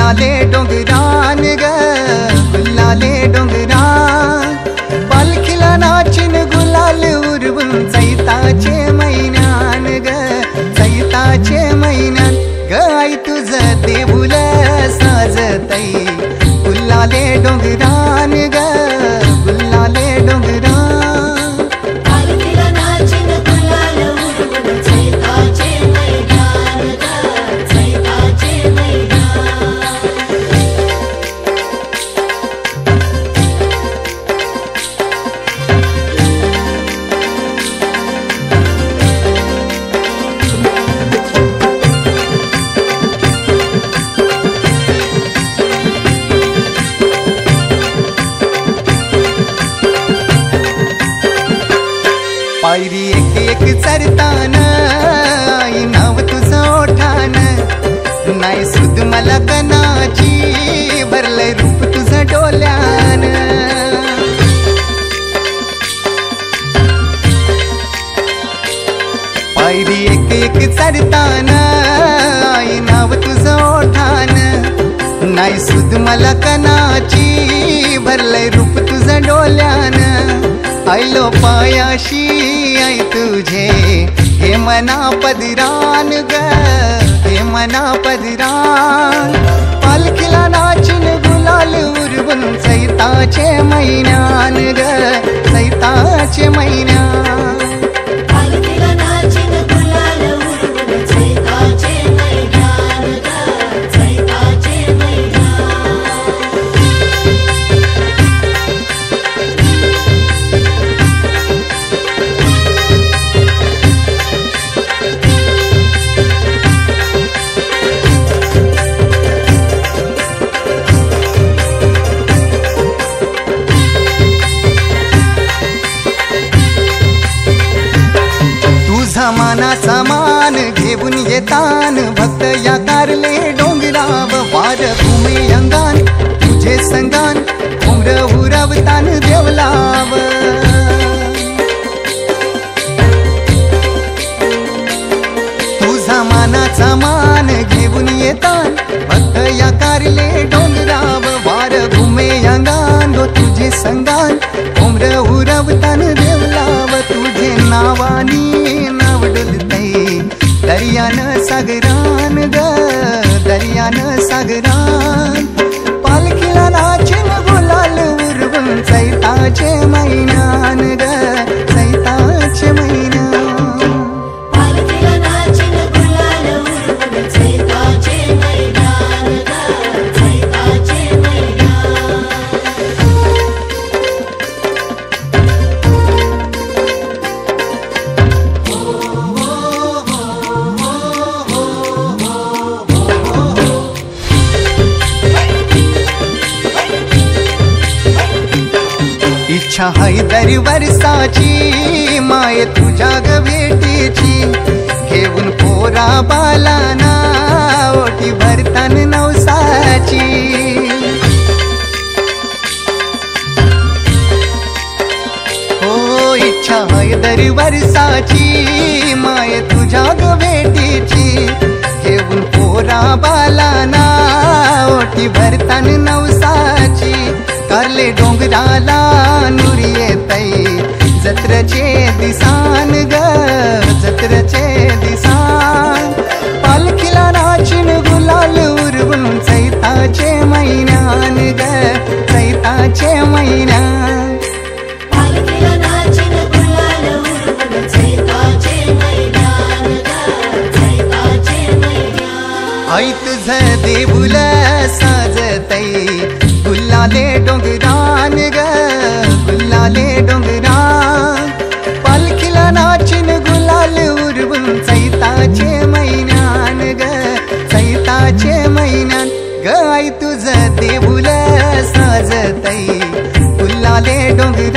गुलाले डोंगरान ग गुलाले डोंगरान पालखीला नाचिन गुलाल उरवून चैताचे महिन्यान ग चैताचे महिन्यान ग आई तुझं देऊळ साजतई गुलाले डोंगरान ग गुलाले डोंगरान पायरी एक एक चरताना आई नाव तुझं ओठान नाही सुद मला कनाची भरलंय रूप तुझं डोल्यान पायरी एक एक चरताना आई नाव तुझं ओठान नाही सुद मला कनाची भरलंय रूप तुझं डोल्यान आयलो पायाशी आई तुझे हे मना पदरान ग हे मना पदरान पालखीला नाचिन गुलाल उरवून चैताचे महिन्यान ग चैताचे महिन्यान मानाचा मान घेऊन येतान भक्त या कारले डोंगराव वार भूमी अंगान तुझे संगान उमर उरवतान देवलाव तुझा मानाचा मान घेऊन येतान भक्त या कारले डोंगराव वार भूमी अंगान तुझे संगान उमर उरवतान देवलाव तुझे नावानी दर्यान सागरान ग दर्यान सागरान पालखीला नाचिन गुलाल उरवून चैताचे महिन्यान ग चैताचे महिन्यान इच्छा हाय दर वर्षाची माय तुझ्या ग भेटीची घेऊन पोरा बालाना ओटी भरतान नवसाची हो इच्छा हाय दर वर्षाची माय तुझ्या ग भेटीची घेऊन पोरा बालाना ओटी भरतान नवसाची कारले डोंगराला नुरी येतई जत्रचे दिसान ग जत्रचे दिसान पालखीला नाचिन गुलाल उरवून चैताचे महिन्यान ग चैताचे महिन्यान आई तुझं देऊळ साजतई गुलाले डोंगरान ग गुलाले डोंगरान पालखीला नाचिन गुलाल उरवून चैताचे महिन्यान ग चैताचे महिन्यान ग आई तुझं देऊळ साजतई गुलाले डोंगरान